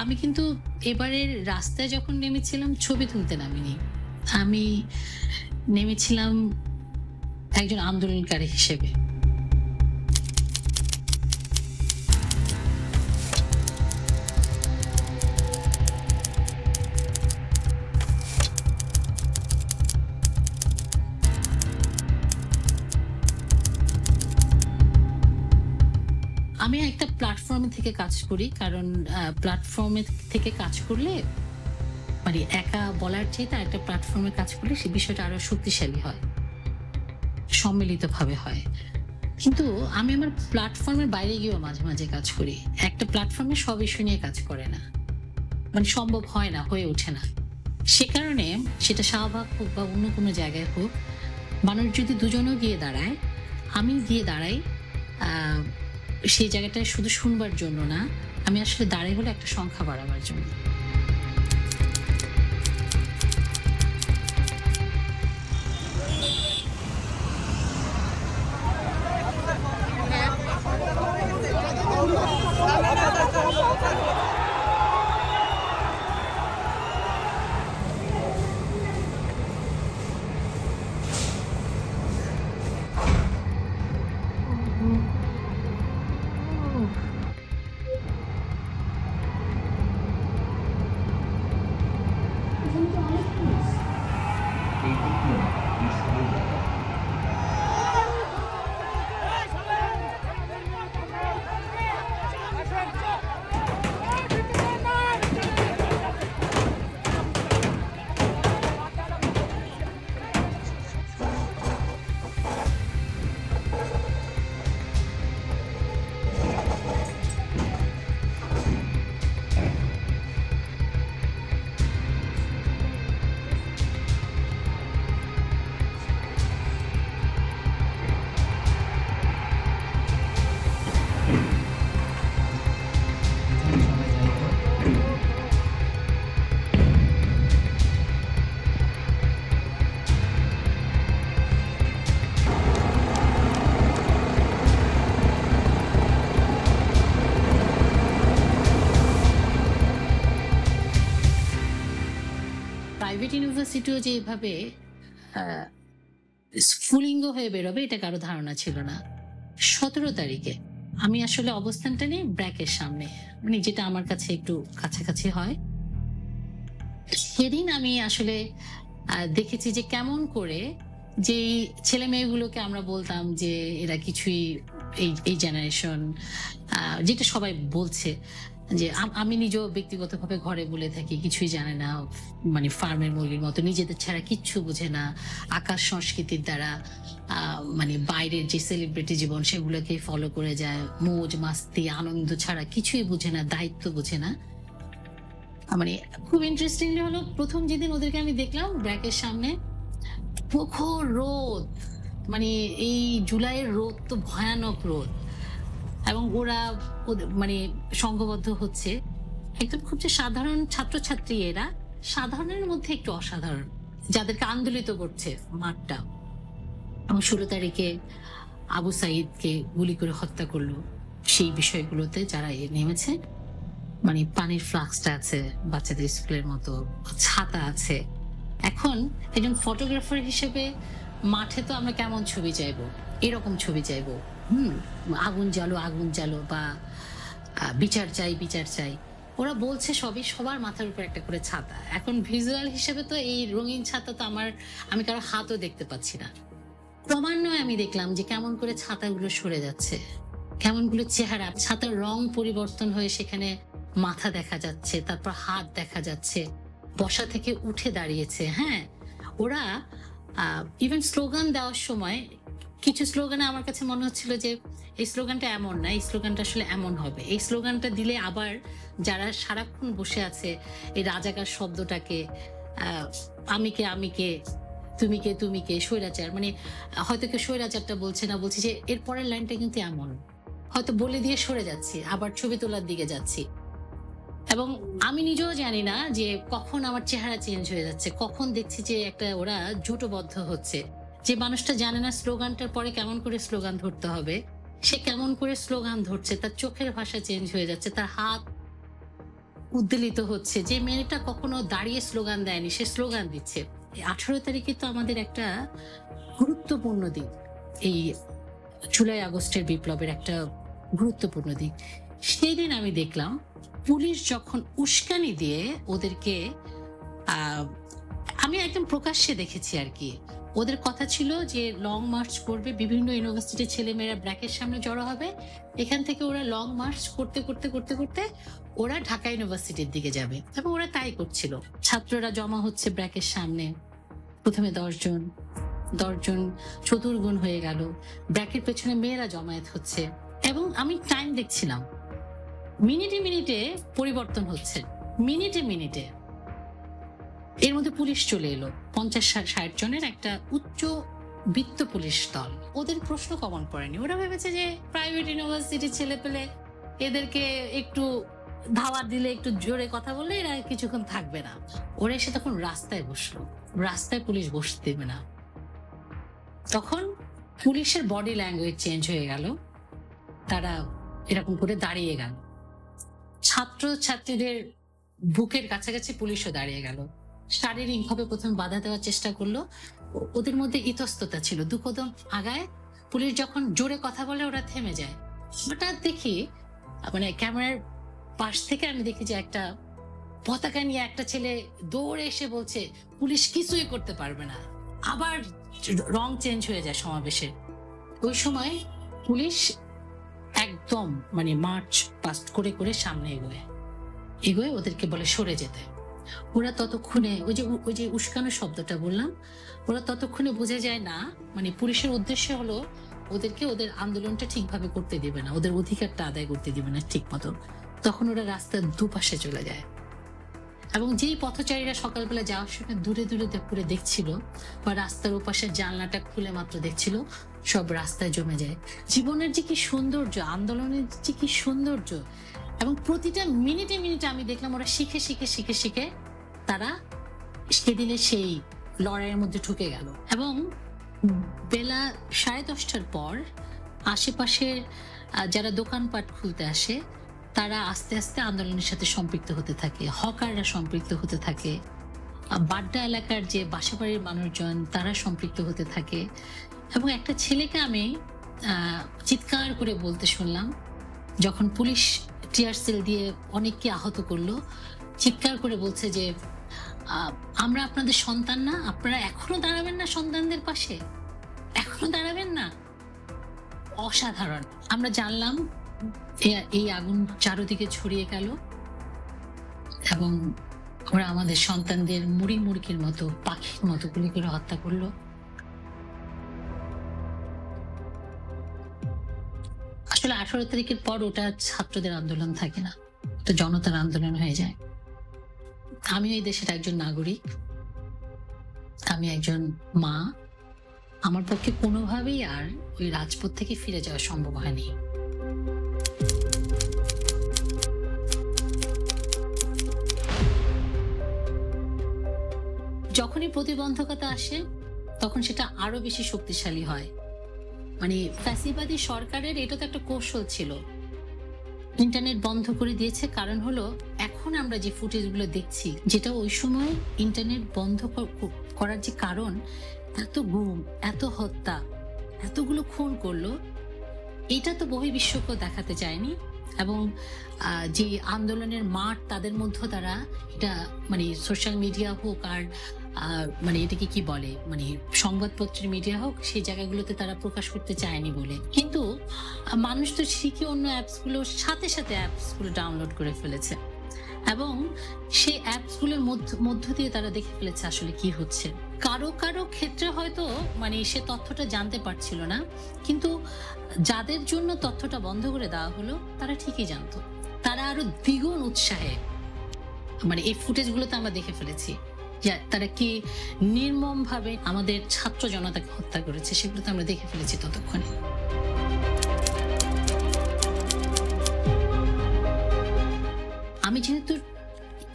আমি কিন্তু এবারের রাস্তায় যখন নেমেছিলাম ছবি তুলতে নামিনি। আমি নেমেছিলাম একজন আন্দোলনকারী হিসেবে। আমি একটা প্ল্যাটফর্মে থেকে কাজ করি। কারণ প্ল্যাটফর্মে থেকে কাজ করলে মানে একা বলার চাইতে আরেকটা প্ল্যাটফর্মে কাজ করলে সে বিষয়টা আরো শক্তিশালী হয়। সম্মিলিতভাবে হয়। কিন্তু আমি আমার প্ল্যাটফর্মের বাইরে গিয়েও মাঝে, মাঝে কাজ করি। একটা প্ল্যাটফর্মে সব ইস্যু নিয়ে কাজ করে না। মানে সম্ভব হয় না, হয়ে ওঠে না। সে কারণে সেটা শাহবাগ হোক বা অন্য কোনো জায়গায় হোক, মানুষ যদি দুজনেও গিয়ে দাঁড়ায়, আমি গিয়ে দাঁড়াই আ সেই জায়গাটায় শুধু শুনবার জন্য না, আমি আসলে দাঁড়াই হলো একটা সংখ্যা বাড়াবার জন্য। এই দিকগুলো নিঃসন্দেহে যাবে। এখানে সবাই যাই তো। প্রাইভেট ইউনিভার্সিটিও যে এভাবে আ স্ফুলিঙ্গ হয়ে বেরোবে এটা কারো ধারণা ছিল না। ১৭ তারিখে আমি আসলে অবস্থানটা নিই ব্র্যাকের সামনে। মানে যেটা আমার কাছে একটু কাছাকাছি হয়। সেদিন আমি আসলে দেখেছি যে কেমন করে যেই ছেলেমেয়েগুলোকে আমরা বলতাম যে এরা কিছুই এই জেনারেশন যেটা সবাই বলছে যে আমি নিজেও ব্যক্তিগতভাবে ঘরে বলে থাকি কিছুই জানে না, মানে ফার্মের মুরগির মতো নিজেদের ছাড়া কিচ্ছু বুঝে না, আকাশ সংস্কৃতির দ্বারা মানে বাইরের যে সেলিব্রিটি জীবন সেগুলোকে ফলো করে যায়, মৌজ মাস্তি আনন্দ ছাড়া কিছুই বুঝে না, দায়িত্ব বুঝে না। মানে খুব ইন্টারেস্টিংলি হলো প্রথম যেদিন ওদেরকে আমি দেখলাম ব্র্যাকের সামনে প্রখর রোদ, মানে এই জুলাইয়ের রোদ তো ভয়ানক রোদ, এবং ওরা মানে সংঘবদ্ধ হচ্ছে একদম খুব যে সাধারণ ছাত্রছাত্রী, এরা সাধারণের মধ্যে একটু অসাধারণ, যাদেরকে আন্দোলিত করছে মাঠটা। এবং ১৬ তারিখে আবু সাইদকে গুলি করে হত্যা করলো, সেই বিষয়গুলোতে যারা নেমেছে, মানে পানির ফ্লাক্সটা আছে বাচ্চাদের স্কুলের মতো, ছাতা আছে। এখন একজন ফটোগ্রাফার হিসেবে মাঠে তো আমরা কেমন ছবি চাইবো, এরকম ছবি চাইবো। আগুন জ্বালো আগুন জ্বালো, বা বিচার চাই বিচার চাই। ওরা বলছে সবই, সবার মাথার উপর একটা করে ছাতা। এখন ভিজুয়াল হিসেবে তো এই রঙিন ছাতা তো আমি কারো হাতও দেখতে পাচ্ছি না। ক্রমান্বয়ে আমি দেখলাম যে কেমন করে ছাতাগুলো সরে যাচ্ছে, কেমন গুলো চেহারা, ছাতার রং পরিবর্তন হয়ে সেখানে মাথা দেখা যাচ্ছে, তারপর হাত দেখা যাচ্ছে, বসা থেকে উঠে দাঁড়িয়েছে। হ্যাঁ, ওরা ইভেন স্লোগান দেওয়ার সময় কিছু স্লোগানে আমার কাছে মনে হচ্ছিল যে এই স্লোগানটা এমন না, এই স্লোগানটা আসলে এমন হবে, এই স্লোগানটা দিলে আবার যারা সারাক্ষণ বসে আছে এই রাজাকার শব্দটাকে আমি কে আমি কে, তুমি কে তুমি কে, স্বৈরাচার, মানে হয়তো কেউ স্বৈরাচারটা বলছে না, বলছি যে এর পরের লাইনটা কিন্তু এমন, হয়তো বলে দিয়ে সরে যাচ্ছি, আবার ছবি তোলার দিকে যাচ্ছি। এবং আমি নিজেও জানি না যে কখন আমার চেহারা চেঞ্জ হয়ে যাচ্ছে, কখন দেখছি যে একটা ওরা জোটবদ্ধ হচ্ছে। যে মানুষটা জানে না স্লোগানটার পরে কেমন করে স্লোগান ধরতে হবে, সে কেমন করে স্লোগান ধরছে, তার চোখের ভাষা চেঞ্জ হয়ে যাচ্ছে, তার হাত উদ্বেলিত হচ্ছে, যে মেয়েটা কখনো দাঁড়িয়ে স্লোগান দেয়নি সে স্লোগান দিচ্ছে। 18 তারিখে তো আমাদের একটা গুরুত্বপূর্ণ দিন, এই জুলাই আগস্টের বিপ্লবের একটা গুরুত্বপূর্ণ দিক। সেই দিন আমি দেখলাম পুলিশ যখন উস্কানি দিয়ে ওদেরকে, আহ, আমি একদম প্রকাশ্যে দেখেছি আর কি, ওদের কথা ছিল যে লং মার্চ করবে, বিভিন্ন ইউনিভার্সিটির ছেলেমেয়েরা ব্র্যাকের সামনে জড়ো হবে, এখান থেকে ওরা লং মার্চ করতে করতে করতে করতে ওরা ঢাকা ইউনিভার্সিটির দিকে যাবে, এবং ওরা তাই করছিল। ছাত্ররা জমা হচ্ছে ব্র্যাকের সামনে, প্রথমে 10 জন, 10 জন চতুর্গুণ হয়ে গেল, ব্র্যাকের পেছনে মেয়েরা জমায়েত হচ্ছে, এবং আমি টাইম দেখছিলাম, মিনিটে মিনিটে পরিবর্তন হচ্ছে, মিনিটে মিনিটে। এর মধ্যে পুলিশ চলে এলো, 50-60 জনের একটা উচ্চ বিত্ত পুলিশ দল। ওদের প্রশ্ন কমন করেনি, ওরা ভেবেছে যে প্রাইভেট ইউনিভার্সিটির ছেলে পেলে, এদেরকে একটু ধাওয়া দিলে, একটু জোরে কথা বললে এরা কিছুক্ষণ থাকবে না। ওরা এসে তখন রাস্তায় বসলো, রাস্তায় পুলিশ বসতে দেবে না। তখন পুলিশের বডি ল্যাঙ্গুয়েজ চেঞ্জ হয়ে গেল, তারা এরকম করে দাঁড়িয়ে গেল, ছাত্র ছাত্রীদের বুকের কাছাকাছি পুলিশও দাঁড়িয়ে গেল, শারীরিক ভাবে প্রথমে বাধা দেওয়ার চেষ্টা করলো। ওদের মধ্যে ইতস্ততা ছিল, 2 কদম আগায় পুলিশ যখন জোরে কথা বলে ওরা থেমে যায়। হঠাৎ দেখি, মানে ক্যামেরার পাশ থেকে আমি দেখি যে একটা পতাকা নিয়ে একটা ছেলে দৌড়ে এসে বলছে পুলিশ কিছুই করতে পারবে না। আবার রং চেঞ্জ হয়ে যায় সমাবেশের। ওই সময় পুলিশ একদম মানে মার্চ পাস্ট করে করে সামনে এগোয় ওদেরকে বলে সরে যেতে। ওরা ততক্ষণে ওই যে উস্কানো শব্দটা বললাম, ওরা ততক্ষণে বুঝে যায় না, মানে পুলিশের উদ্দেশ্য হলো ওদেরকে ওদের আন্দোলনটা ঠিকভাবে করতে দিবে না, ওদের অধিকারটা আদায় করতে দিবে না ঠিক মতো। তখন ওরা রাস্তার দুপাশে চলে যায়, এবং যেই পথচারীরা সকালবেলা যাওয়ার সময় দূরে দূরে করে দেখছিল, বা রাস্তার ওপাশের জানলাটা খুলে মাত্র দেখছিল, সব রাস্তায় জমে যায়। জীবনের যে কি সৌন্দর্য, আন্দোলনের যে কি সৌন্দর্য, এবং প্রতিটা মিনিটে মিনিটে আমি দেখলাম ওরা শিখে শিখে শিখে শিখে তারা সেদিনে সেই লড়াইয়ের মধ্যে ঢুকে গেল। এবং বেলা 10:30টার পর আশেপাশের যারা দোকানপাট খুলতে আসে তারা আস্তে আস্তে আন্দোলনের সাথে সম্পৃক্ত হতে থাকে, হকাররা সম্পৃক্ত হতে থাকে, বাড্ডা এলাকার যে বাসাবাড়ির মানুষজন তারা সম্পৃক্ত হতে থাকে। এবং একটা ছেলেকে আমি চিৎকার করে বলতে শুনলাম, যখন পুলিশ টিয়ার সেল দিয়ে অনেককে আহত করলো, চিৎকার করে বলছে যে আমরা আপনাদের সন্তান না, আপনারা এখনো দাঁড়াবেন না সন্তানদের পাশে, এখনো দাঁড়াবেন না। অসাধারণ। আমরা জানলাম এই আগুন চারদিকে ছড়িয়ে গেল, এবং ওরা আমাদের সন্তানদের মুড়ি মুড়কির মতো, পাখির মতো গুলি করে হত্যা করলো। আসলে 18 তারিখের পর ওটা ছাত্রদের আন্দোলন থাকে না, তো জনতার আন্দোলন হয়ে যায়। আমি এই দেশের একজন নাগরিক, আমি একজন মা, আমার পক্ষে কোনোভাবেই আর ওই রাজপথ থেকে ফিরে যাওয়া সম্ভব হয়নি। যখনই প্রতিবন্ধকতা আসে তখন সেটা আরো বেশি শক্তিশালী হয়। মানে ফ্যাসিবাদী সরকারের এটা তো একটা কৌশল ছিল, ইন্টারনেট বন্ধ করে দিয়েছে। কারণ হলো এখন আমরা যে ফুটেজগুলো দেখছি, যেটা ওই সময় ইন্টারনেট বন্ধ করার যে কারণ, এত গুম, এত হত্যা, এতগুলো খুন করলো, এটা তো বহির্বিশ্বকেও দেখাতে চায়নি। এবং যে আন্দোলনের মাঠ তাদের মধ্যে তারা এটা, মানে সোশ্যাল মিডিয়া হোক আর মানে এটাকে কি বলে, মানে সংবাদপত্রের মিডিয়া হোক, সেই জায়গাগুলোতে তারা প্রকাশ করতে চায়নি বলে। কিন্তু মানুষ তো শিখে অন্য অ্যাপসগুলোর সাথে সাথে অ্যাপসগুলো ডাউনলোড করে ফেলেছে, এবং সেই অ্যাপসগুলোর মধ্য দিয়ে তারা দেখে ফেলেছে আসলে কি হচ্ছে। কারো কারো ক্ষেত্রে হয়তো মানে সে তথ্যটা জানতে পারছিল না, কিন্তু যাদের জন্য তথ্যটা বন্ধ করে দেওয়া হলো তারা ঠিকই জানতো। তারা আরো দ্বিগুণ উৎসাহে, মানে এই ফুটেজগুলোতে আমরা দেখে ফেলেছি যে তারা কি নির্মম ভাবে আমাদের ছাত্র জনতাকে হত্যা করেছে, সেগুলো তো আমরা দেখে ফেলেছি ততক্ষণে। আমি যেহেতু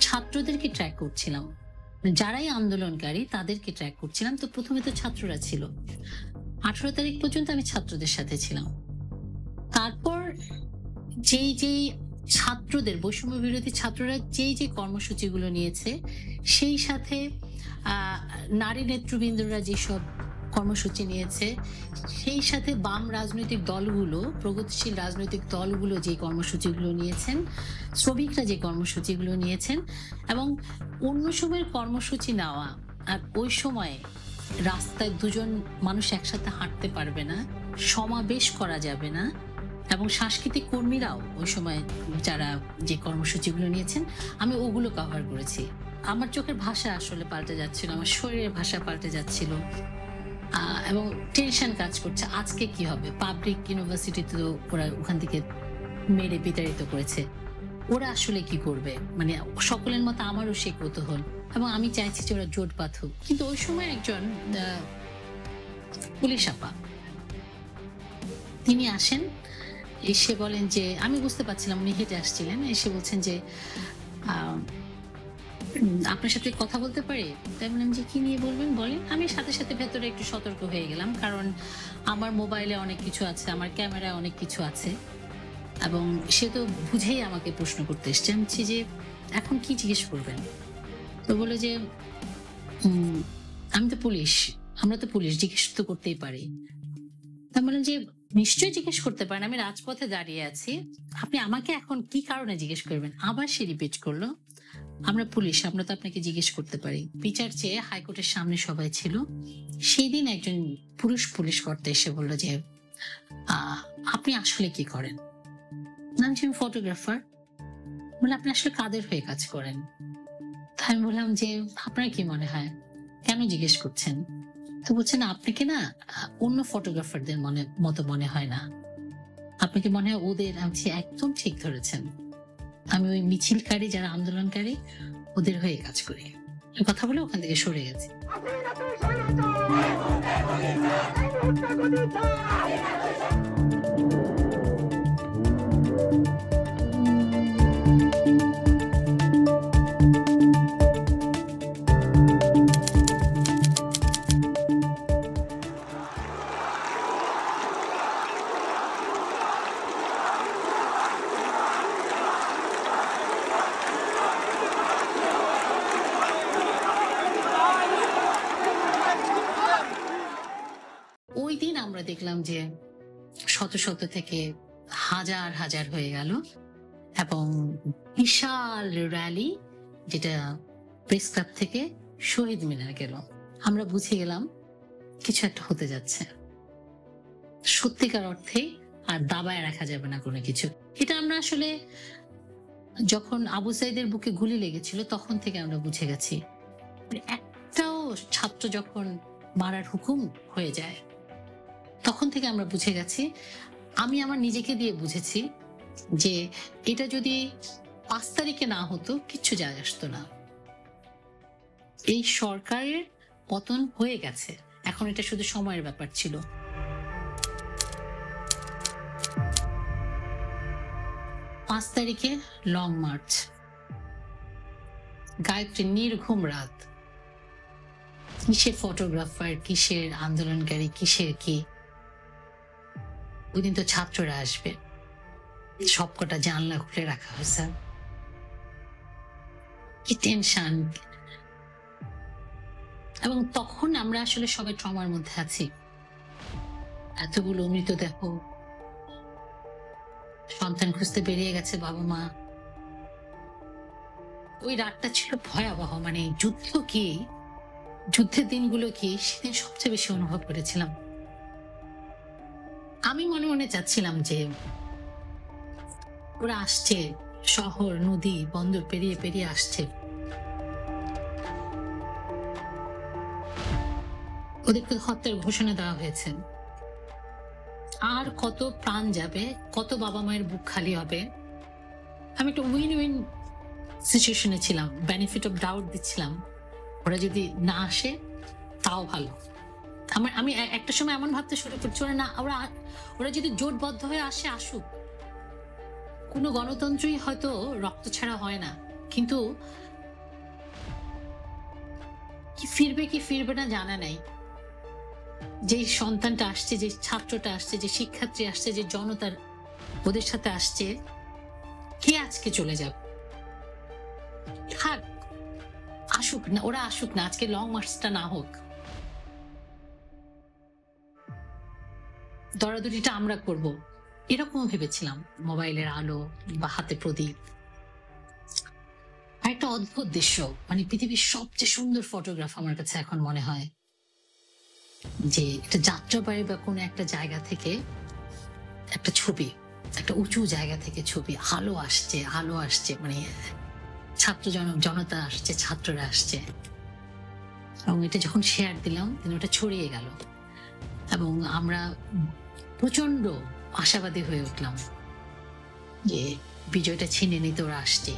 ছাত্রদেরকে ট্র্যাক করছিলাম, যারাই আন্দোলনকারী তাদেরকে ট্র্যাক করছিলাম, তো প্রথমে তো ছাত্ররা ছিল। 18 তারিখ পর্যন্ত আমি ছাত্রদের সাথে ছিলাম। তারপর যেই ছাত্রদের, বৈষম্য বিরোধী ছাত্ররা যে কর্মসূচিগুলো নিয়েছে, সেই সাথে নারী নেতৃবৃন্দরা যেসব কর্মসূচি নিয়েছে, সেই সাথে বাম রাজনৈতিক দলগুলো, প্রগতিশীল রাজনৈতিক দলগুলো যে কর্মসূচিগুলো নিয়েছেন, শ্রমিকরা যে কর্মসূচিগুলো নিয়েছেন, এবং অন্য সময়ের কর্মসূচি নেওয়া আর ওই সময়ে রাস্তায় দুজন মানুষ একসাথে হাঁটতে পারবে না, সমাবেশ করা যাবে না, এবং সাংস্কৃতিক কর্মীরাও ওই সময় যারা যে কর্মসূচিগুলো নিয়েছেন, আমি ওগুলো কভার করেছি। আমার চোখের ভাষা আসলে পাল্টে যাচ্ছিল, আমার শরীরের ভাষা পাল্টে যাচ্ছিল, এবং টেনশন কাজ করছে আজকে কি হবে। পাবলিক ইউনিভার্সিটিতে তো ওরা ওখান থেকে মেরে বিতাড়িত করেছে, ওরা আসলে কি করবে, মানে সকলের মতো আমারও সেই কৌতূহল, এবং আমি চাইছি যে ওরা জোট বাঁধুক। কিন্তু ওই সময় একজন পুলিশ আপা তিনি আসেন, এসে বলেন যে, আমি বুঝতে পারছিলাম উনি হেঁটে আসছিলেন, এসে বলছেন যে আপনার সাথে কথা বলতে পারি। তাই বললাম যে কি নিয়ে বলবেন বলেন। আমি সাথে সাথে ভেতরে একটু সতর্ক হয়ে গেলাম, কারণ আমার মোবাইলে অনেক কিছু আছে, আমার ক্যামেরায় অনেক কিছু আছে, এবং সে তো বুঝেই আমাকে প্রশ্ন করতে এসছে। আমি বলছি যে এখন কি জিজ্ঞেস করবেন। তো বলে যে আমি তো পুলিশ, আমরা তো পুলিশ, জিজ্ঞেস তো করতেই পারি। তা বললাম যে নিশ্চয়ই জিজ্ঞেস করতে পারেন, আমি রাজপথে দাঁড়িয়ে আছি, আপনি আমাকে এখন কি কারণে জিজ্ঞেস করবেন। আবার সে রিপিট করলো, আমরা পুলিশ, আমরা তো আপনাকে জিজ্ঞেস করতে পারি। বিচার চেয়ে হাইকোর্টের সামনে সবাই ছিল। সেই দিন একজন পুলিশ কর্তা এসে বললো যে আপনি আসলে কি করেন। নাম যে আমি ফটোগ্রাফার। বলে আপনি আসলে কাদের হয়ে কাজ করেন। তাই আমি বললাম যে আপনার কি মনে হয়, কেন জিজ্ঞেস করছেন। তো বলছেন আপনাকে না অন্য ফটোগ্রাফারদের মতো মনে হয় না, আপনাকে মনে হয় ওদের। আমি একদম ঠিক ধরেছেন, আমি ওই মিছিলকারী যারা আন্দোলনকারী ওদের হয়ে কাজ করি। কথা বলে ওখান থেকে সরে গেছে। ওই দিন আমরা দেখলাম যে শত শত থেকে হাজার হাজার হয়ে গেল, এবং বিশাল র্যালি যেটা প্রেস ক্লাব থেকে শহীদ মিনার গেল। আমরা বুঝে গেলাম কিছু একটা হতে যাচ্ছে, সত্যিকার অর্থে আর দাবায় রাখা যাবে না কোনো কিছু। এটা আমরা আসলে যখন আবু সাইদের বুকে গুলি লেগেছিল তখন থেকে আমরা বুঝে গেছি। একটাও ছাত্র যখন মারার হুকুম হয়ে যায় তখন থেকে আমরা বুঝে গেছি, আমি আমার নিজেকে দিয়ে বুঝেছি যে এটা যদি 5 তারিখে না হতো কিচ্ছু যায় আসতো না। এই সরকারের পতন হয়ে গেছে, এখন এটা শুধু সময়ের ব্যাপার ছিল। পাঁচ তারিখে লং মার্চ, গায়ত্রী নির্ঘুম রাত, কিসের ফটোগ্রাফার, কিসের আন্দোলনকারী, কিসের কি। ওই দিন তো ছাত্ররা আসবে, সবকটা জানলা খুলে রাখা হয়েছে, কি টেনশন। এবং তখন আমরা আসলে সবাই ট্রমার মধ্যে আছি। এতগুলো মৃতদেহ, সন্তান খুঁজতে বেরিয়ে গেছে বাবা মা। ওই রাতটা ছিল ভয়াবহ, মানে যুদ্ধ কি, যুদ্ধের দিনগুলো কি সেদিন সবচেয়ে বেশি অনুভব করেছিলাম। আমি মনে মনে চাচ্ছিলাম যে ওরা আসছে, শহর নদী বন্দর পেরিয়ে পেরিয়ে আসছে, ওদেরকে হত্যার ঘোষণা দেওয়া হয়েছে। আর কত প্রাণ যাবে, কত বাবা মায়ের বুক খালি হবে। আমি একটা উইন উইন সিচুয়েশনে ছিলাম, বেনিফিট অফ ডাউট দিচ্ছিলাম, ওরা যদি না আসে তাও ভালো। আমি একটা সময় এমন ভাবতে শুরু করছি, ওরা যদি জোটবদ্ধ হয়ে আসে আসুক, কোনো গণতন্ত্রই হয়তো রক্ত ছাড়া হয় না, কিন্তু কি ফিরবে কি ফিরবে না জানা নাই। যে সন্তানটা আসছে, যে ছাত্রটা আসছে, যে শিক্ষার্থী আসছে, যে জনতার ওদের সাথে আসছে, কে আজকে চলে যাবে? থাক, আসুক না, ওরা আসুক না, আজকে লং মার্চটা না হোক, দরাদরিটা আমরা করব, এরকম ভেবেছিলাম। মোবাইলের আলো বা হাতে প্রদীপ। আর একটা অদ্ভুত দৃশ্য, মানে পৃথিবীর সবচেয়ে সুন্দর ফটোগ্রাফ আমার কাছে এখন মনে হয় যে একটা যাত্রাবাড়ি বা কোনো একটা জায়গা থেকে একটা ছবি, একটা উঁচু জায়গা থেকে ছবি, আলো আসছে, মানে জনতা আসছে, ছাত্ররা আসছে, এবং এটা যখন শেয়ার দিলাম ওটা ছড়িয়ে গেল এবং আমরা প্রচন্ড আশাবাদী হয়ে উঠলাম যে বিজয়টা ছিনে নিতে ওরা আসছে।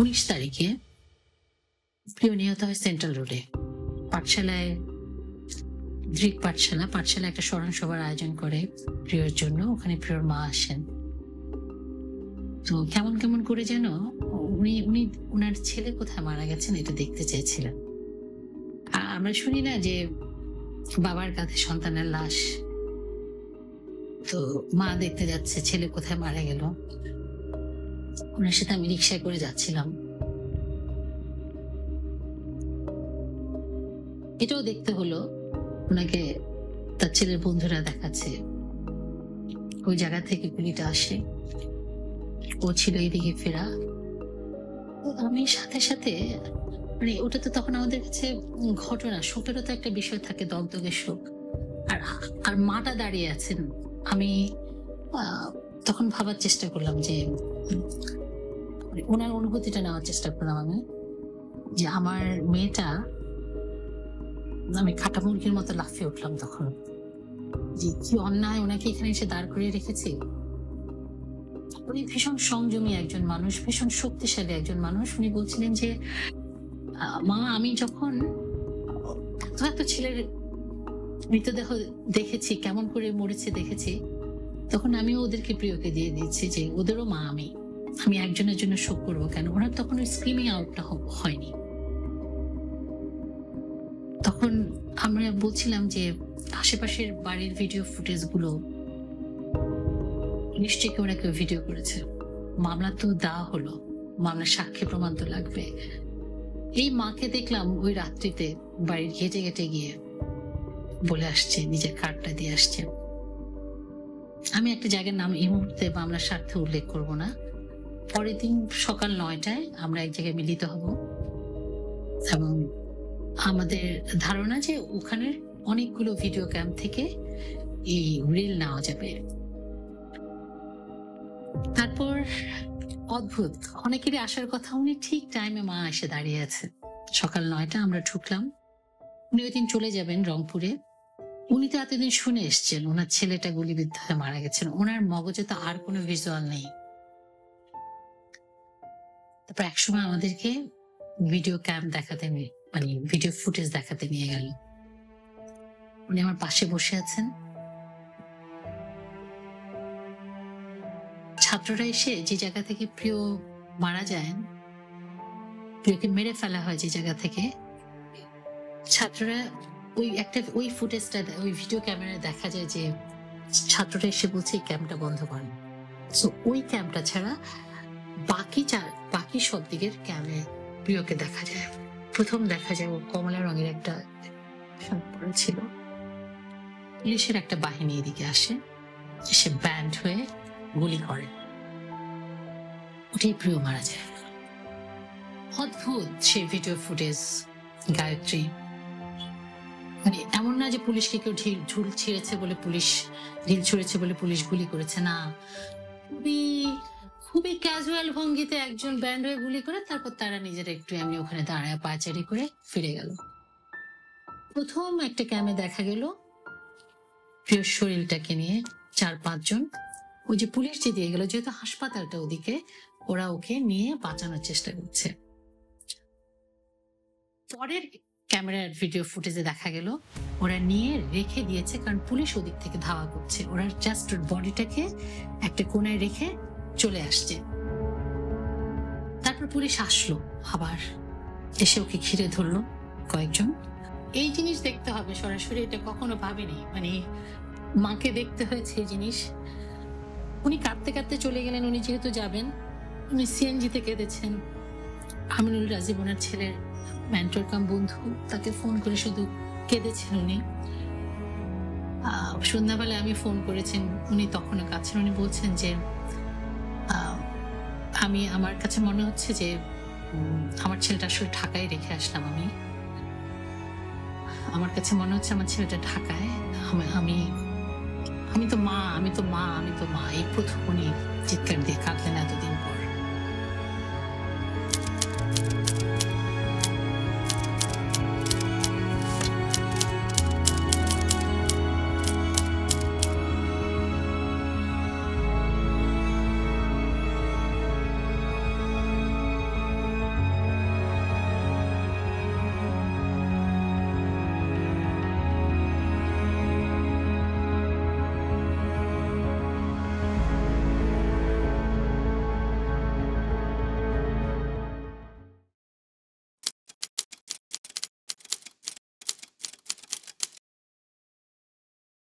উনিশ তারিখে প্রিয় নিহত হয় সেন্ট্রাল রোডে, পাঠশালায়, পাঠশালা একটা স্মরণ সভার আয়োজন করে প্রিয়র জন্য। ওখানে প্রিয়র মা আসেন। তো কেমন কেমন করে যেন উনি উনি ওনার ছেলে কোথায় মারা গেছেন এটা দেখতে চেয়েছিলেন। আমরা শুনি না যে বাবার কাছে সন্তানের লাশ, তো মা দেখতে যাচ্ছে ছেলে কোথায় মারা গেল। ওনার সাথে আমি রিক্সায় করে যাচ্ছিলাম। এটাও দেখতে হলো, ওনাকে তার ছেলের বন্ধুরা দেখাচ্ছে ওই জায়গা থেকে গুলিটা আসে, ও ছিল এদিকে ফেরা। আমি সাথে সাথে, মানে ওটা তো তখন আমাদের কাছে ঘটনা, শোকেরও তো একটা বিষয় থাকে, দগদগে শোক। আর আর মাটা দাঁড়িয়ে আছেন। আমি তখন ভাবার চেষ্টা করলাম যে ওনার অনুভূতিটা নেওয়ার চেষ্টা করলাম আমি, যে আমার মেয়েটা, আমি কাটা মুরগির মতো লাফিয়ে উঠলাম তখন, যে কি অন্যায়, ওনাকে এখানে এসে দাঁড় করিয়ে রেখেছি। উনি ভীষণ সংযমী একজন মানুষ, ভীষণ শক্তিশালী একজন মানুষ। উনি বলছিলেন যে মা, আমি যখন এত ছেলের মৃতদেহ দেখেছি, কেমন করে মরেছে দেখেছি, তখন আমি ওদেরকে প্রিয়কে দিয়ে দিচ্ছি যে ওদেরও মা আমি একজনের জন্য শোক করবো কেন। ওনার তখন ওই স্ক্রিমিং আউটটা হয়নি। তখন আমরা বলছিলাম যে আশেপাশের বাড়ির ভিডিও ফুটেজ গুলো নিশ্চয়ই কেউ না কেউ ভিডিও করেছে। মামলা তো দেওয়া হলো, মামলার সাক্ষী প্রমাণ তো লাগবে। এই মাকে দেখলাম ওই রাত্রিতে বাড়ির ঘেটে ঘেটে গিয়ে বলে আসছে, নিজের কার্ডটা দিয়ে আসছে। আমি একটা জায়গার নাম এই মুহূর্তে মামলার স্বার্থে উল্লেখ করব না। পরের দিন সকাল 9টায় আমরা এক জায়গায় মিলিত হব এবং আমাদের ধারণা যে ওখানের অনেকগুলো ভিডিও ক্যাম্প থেকে এই রিল নেওয়া যাবে। তারপর অদ্ভুত, অনেকেরই আসার কথা, উনি ঠিক টাইমে মা এসে দাঁড়িয়ে আছে। সকাল 9টা আমরা ঢুকলাম। উনি ওই দিন চলে যাবেন রংপুরে। উনি তো এতদিন শুনে এসছেন ওনার ছেলেটা গুলিবিদ্ধ হয়ে মারা গেছেন, ওনার মগজে তো আর কোনো ভিজুয়াল নেই। তারপর একসময় আমাদেরকে ভিডিও ক্যাম্প দেখাতে, মানে ভিডিও ফুটেজ দেখাতে নিয়ে গেল। উনি আমার পাশে বসে আছেন। ছাত্ররা এসে যে জায়গা থেকে প্রিয় মারা যায়, প্রিয়কে মেরে ফেলা হয় যে জায়গা থেকে, ছাত্ররা ওই ফুটেজটা, ওই ভিডিও ক্যামেরায় দেখা যায় যে ছাত্ররা এসে বলছে এই ক্যাম্পটা বন্ধ করেন। সো ওই ক্যাম্পটা ছাড়া বাকি সব দিকের ক্যামে প্রিয়কে দেখা যায়। প্রথম দেখা যায় ও কমলা রঙের একটা শার্ট পরা ছিল। পুলিশের একটা বাহিনী এদিকে আসে, সে ব্যান্ড হয়ে গুলি করে, ওটাই প্রিয় মারা যায়। অদ্ভুত সেই ভিডিও ফুটেজ। গায়ত্রী, মানে এমন না যে পুলিশকে কেউ ঢিল ছিঁড়েছে বলে পুলিশ, ঢিল ছুঁড়েছে বলে পুলিশ গুলি করেছে, না, খুবই ক্যাজুয়াল ভঙ্গিতে একজন ব্যান্ড হয়ে গুলি করে, তারপর তারা নিজেরা একটু এমনি ওখানে দাঁড়ায় পায়চারি করে ফিরে গেল। প্রথম একটা ক্যামে দেখা গেল প্রিয় শরীরটাকে নিয়ে 4-5 জন, ওই যে পুলিশ যে দিয়ে গেল, যেহেতু হাসপাতালটা ওদিকে, ওরা ওকে নিয়ে বাঁচানোর চেষ্টা করছে। পরের ক্যামেরার ভিডিও ফুটেজে দেখা গেল ওরা নিয়ে রেখে দিয়েছে, কারণ পুলিশ ওদিক থেকে ধাওয়া করছে। ওরা জাস্ট ওর বডিটাকে একটা কোনায় রেখে চলে আসছে। তারপর পুলিশ আসলো, আবার এসে ওকে ঘিরে ধরলো কয়েকজন, এই জিনিস দেখতে হবে সরাসরি, এটা কখনো ভাবিনি। মানে মাকে দেখতে হয়েছে এই জিনিস। উনি কাঁদতে কাঁদতে চলে গেলেন। উনি যেহেতু যাবেন, উনি সিএনজিতে কেঁদেছেন। আমিনুল রাজীব ওনার ছেলের মেন্টর কাম বন্ধু, তাকে ফোন করে শুধু কেঁদেছেন উনি। সন্ধ্যাবেলায় আমি ফোন করেছেন, উনি তখনও কাঁদছেন। উনি বলছেন যে আহ, আমার কাছে মনে হচ্ছে যে আমার ছেলেটা আসলে ঢাকায় রেখে আসলাম আমি। আমার কাছে মনে হচ্ছে আমার ছেলেটা ঢাকায়। আমি আমি আমি তো মা, আমি তো মা, আমি তো মা, এই প্রথম উনি চিৎকার দিয়ে কাঁদলেন